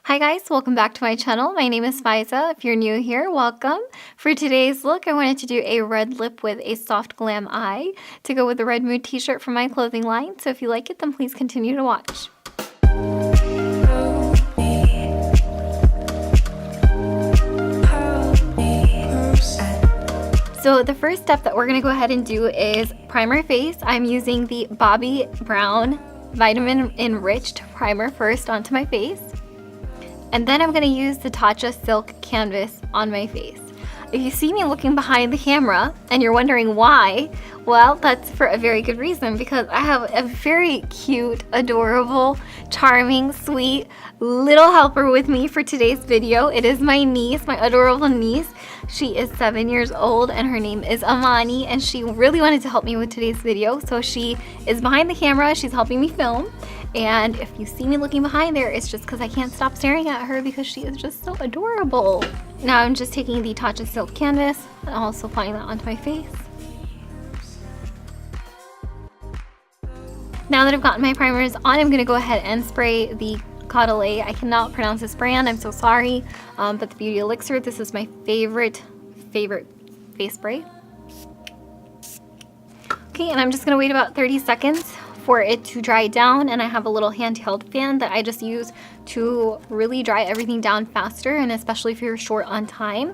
Hi guys, welcome back to my channel. My name is Faiyza. If you're new here, welcome. For today's look, I wanted to do a red lip with a soft glam eye to go with the red mood t-shirt from my clothing line. So if you like it, then please continue to watch. So the first step that we're going to go ahead and do is primer face. I'm using the Bobbi Brown Vitamin Enriched primer first onto my face. And then I'm going to use the Tatcha Silk canvas on my face. If you see me looking behind the camera and you're wondering why, well, that's for a very good reason, because I have a very cute, adorable, charming, sweet little helper with me for today's video. It is my niece, my adorable niece. She is 7 years old and her name is Amani, and she really wanted to help me with today's video. So she is behind the camera, she's helping me film. And if you see me looking behind there, it's just because I can't stop staring at her because she is just so adorable. Now I'm just taking the Tatcha Silk canvas and also applying that onto my face. Now that I've gotten my primers on, I'm going to go ahead and spray the Caudaulie. I cannot pronounce this brand, I'm so sorry. But the Beauty Elixir, this is my favorite face spray. Okay, and I'm just going to wait about 30 seconds for it to dry down, and I have a little handheld fan that I just use to really dry everything down faster, and especially if you're short on time.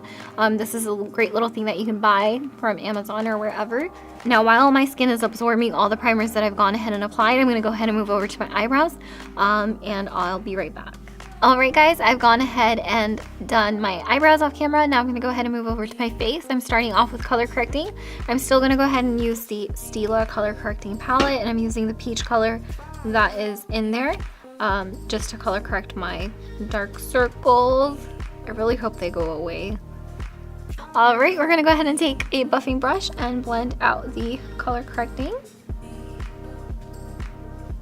This is a great little thing that you can buy from Amazon or wherever. Now while my skin is absorbing all the primers that I've gone ahead and applied, I'm going to go ahead and move over to my eyebrows, and I'll be right back. Alright guys, I've gone ahead and done my eyebrows off camera. Now I'm going to go ahead and move over to my face. I'm starting off with color correcting. I'm still going to go ahead and use the Stila Color Correcting palette, and I'm using the peach color that is in there just to color correct my dark circles. I really hope they go away. Alright, we're going to go ahead and take a buffing brush and blend out the color correcting.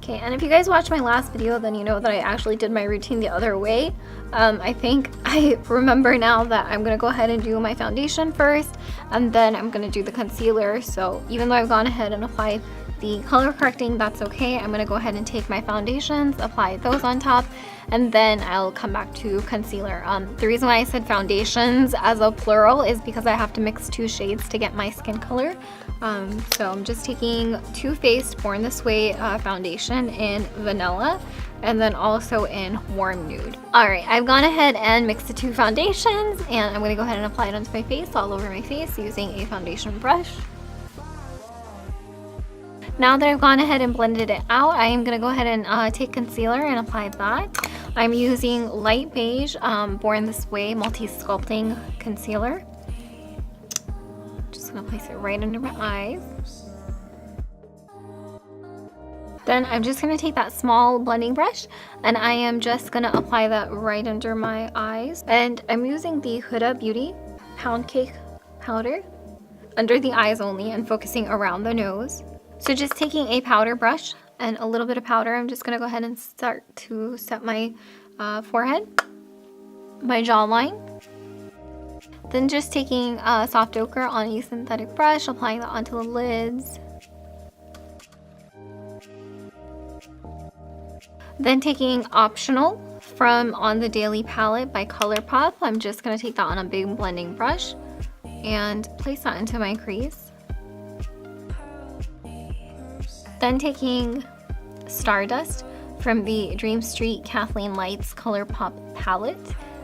Okay, and if you guys watched my last video, then you know that I actually did my routine the other way. I think I remember now that I'm going to go ahead and do my foundation first, and then I'm going to do the concealer. So even though I've gone ahead and applied the color correcting, that's okay. I'm going to go ahead and take my foundations, apply those on top, and then I'll come back to concealer. The reason why I said foundations as a plural is because I have to mix two shades to get my skin color. So I'm just taking Too Faced Born This Way foundation in vanilla, and then also in warm nude. Alright, I've gone ahead and mixed the two foundations, and I'm going to go ahead and apply it onto my face, all over my face, using a foundation brush. Now that I've gone ahead and blended it out, I am going to go ahead and take concealer and apply that. I'm using light beige Born This Way multi-sculpting concealer. Just going to place it right under my eyes. Then I'm just going to take that small blending brush, and I am just going to apply that right under my eyes. And I'm using the Huda Beauty Pound Cake powder under the eyes only, and focusing around the nose. So just taking a powder brush and a little bit of powder, I'm just going to go ahead and start to set my forehead, my jawline. Then just taking soft ochre on a synthetic brush, applying that onto the lids. Then taking Optional from On the Daily palette by ColourPop, I'm just going to take that on a big blending brush and place that into my crease. Then taking Stardust from the Dream Street Kathleen Lights ColourPop palette,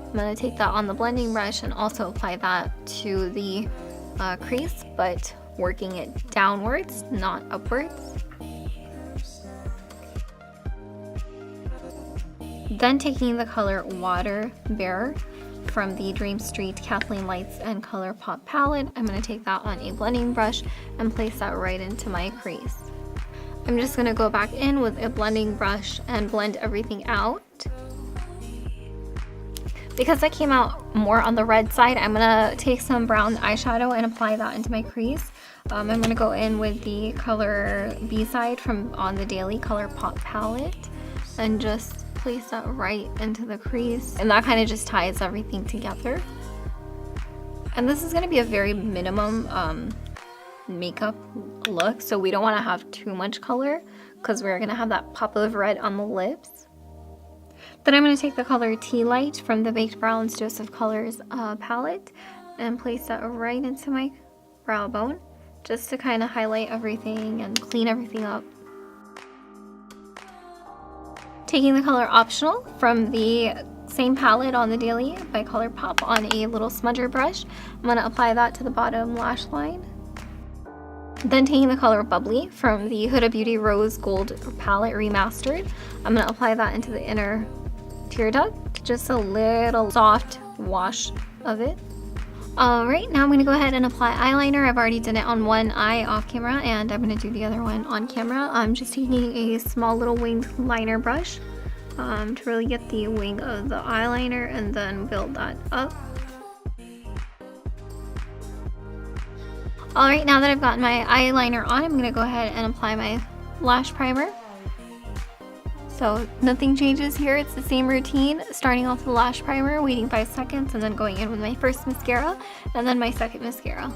I'm going to take that on the blending brush and also apply that to the crease, but working it downwards, not upwards. Then taking the color Water Bearer from the Dream Street Kathleen Lights and ColourPop palette, I'm going to take that on a blending brush and place that right into my crease. I'm just going to go back in with a blending brush and blend everything out. Because I came out more on the red side, I'm going to take some brown eyeshadow and apply that into my crease. I'm going to go in with the color B-side from On the Daily ColourPop palette and just place that right into the crease. And that kind of just ties everything together. And this is going to be a very minimum makeup look, so we don't want to have too much color because we're going to have that pop of red on the lips. Then I'm going to take the color Tea Light from the Baked Browns Joseph Colors palette and place that right into my brow bone, just to kind of highlight everything and clean everything up. Taking the color Optional from the same palette on the Daily by ColourPop on a little smudger brush, I'm going to apply that to the bottom lash line. Then taking the color Bubbly from the Huda Beauty Rose Gold palette remastered, I'm going to apply that into the inner tear duct, just a little soft wash of it. Alright, now I'm going to go ahead and apply eyeliner. I've already done it on one eye off camera, and I'm going to do the other one on camera. I'm just taking a small little winged liner brush to really get the wing of the eyeliner and then build that up. Alright, now that I've gotten my eyeliner on, I'm going to go ahead and apply my lash primer. So nothing changes here, it's the same routine, starting off with the lash primer, waiting 5 seconds, and then going in with my first mascara, and then my second mascara.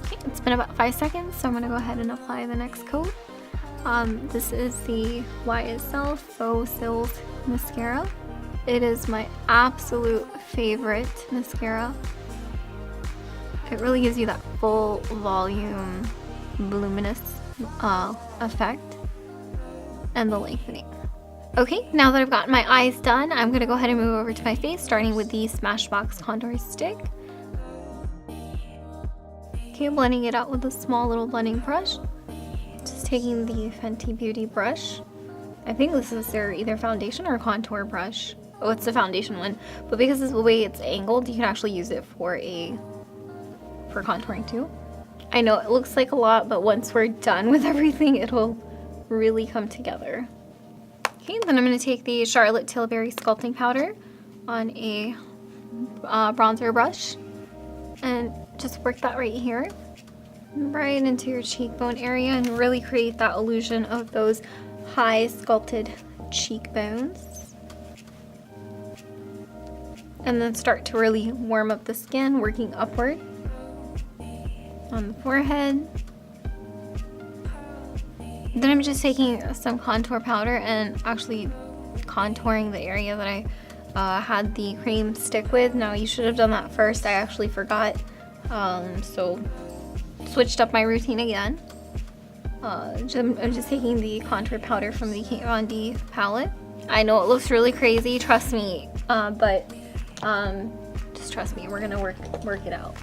Okay, it's been about 5 seconds, so I'm going to go ahead and apply the next coat. This is the YSL Faux Cils mascara. It is my absolute favorite mascara. It really gives you that full volume, voluminous effect and the lengthening. Okay, now that I've gotten my eyes done, I'm going to go ahead and move over to my face, starting with the Smashbox contour stick. Okay, blending it out with a small little blending brush. Just taking the Fenty Beauty brush. I think this is their either foundation or contour brush. Oh, it's the foundation one, but because of the way it's angled, you can actually use it for contouring too. I know it looks like a lot, but once we're done with everything, it'll really come together. Okay, then I'm going to take the Charlotte Tilbury sculpting powder on a bronzer brush and just work that right here, right into your cheekbone area, and really create that illusion of those high sculpted cheekbones. And then start to really warm up the skin, working upward on the forehead. Then I'm just taking some contour powder and actually contouring the area that I had the cream stick with. Now you should have done that first. I actually forgot, so switched up my routine again. I'm just taking the contour powder from the Von D palette. I know it looks really crazy, trust me, but just trust me, we're gonna work it out.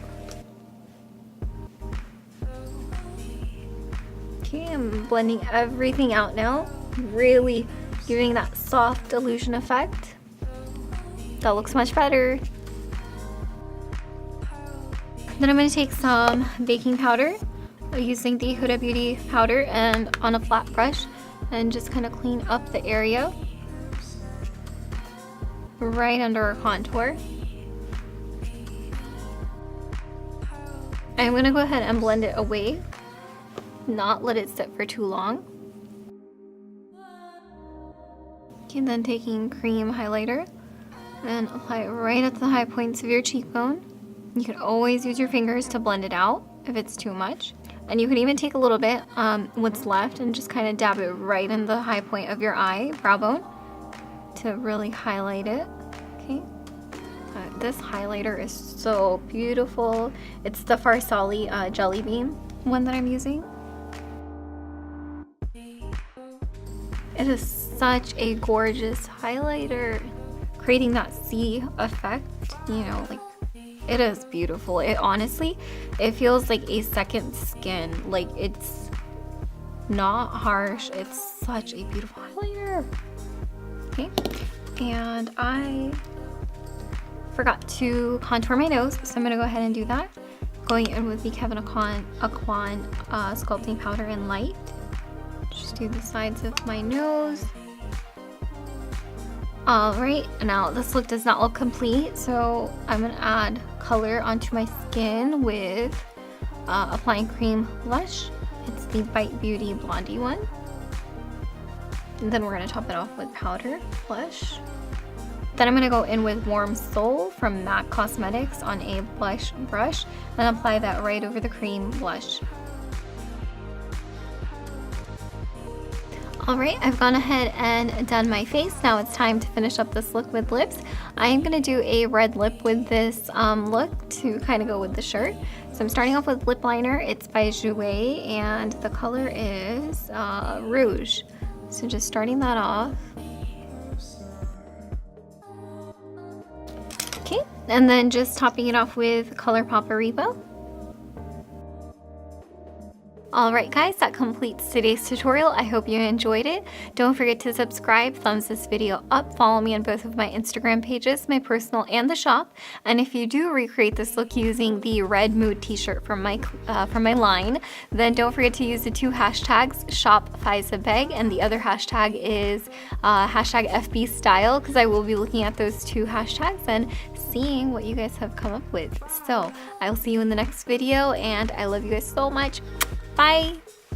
Okay, I'm blending everything out now, really giving that soft illusion effect. That looks much better. Then I'm going to take some baking powder using the Huda Beauty powder and on a flat brush, and just kind of clean up the area right under our contour. I'm going to go ahead and blend it away, not let it sit for too long. Okay, then taking cream highlighter and apply it right at the high points of your cheekbone. You can always use your fingers to blend it out if it's too much. And you can even take a little bit, what's left, and just kind of dab it right in the high point of your brow bone to really highlight it. Okay. This highlighter is so beautiful. It's the Farsali Jelly Bean one that I'm using. It is such a gorgeous highlighter, creating that C effect, you know, like, it is beautiful. It honestly, it feels like a second skin. Like, it's not harsh. It's such a beautiful highlighter. Okay, and I forgot to contour my nose, so I'm gonna go ahead and do that. Going in with the Kevyn Aucoin sculpting powder in light. Just do the sides of my nose. Alright, now this look does not look complete, so I'm going to add color onto my skin with applying cream blush. It's the Bite Beauty Blondie one. And then we're going to top it off with powder blush. Then I'm going to go in with Warm Soul from MAC Cosmetics on a blush brush and apply that right over the cream blush. Alright, I've gone ahead and done my face. Now it's time to finish up this look with lips. I am going to do a red lip with this look to kind of go with the shirt. So I'm starting off with lip liner. It's by Jouer and the color is Rouge. So just starting that off. Okay, and then just topping it off with ColourPop Aribo. Alright guys, that completes today's tutorial. I hope you enjoyed it. Don't forget to subscribe, thumbs this video up, follow me on both of my Instagram pages, my personal and the shop. And if you do recreate this look using the red mood t-shirt from my line, then don't forget to use the 2 hashtags, shop Faiyza Beg, and the other hashtag is hashtag FB style, because I will be looking at those 2 hashtags and seeing what you guys have come up with. So I'll see you in the next video, and I love you guys so much. Bye!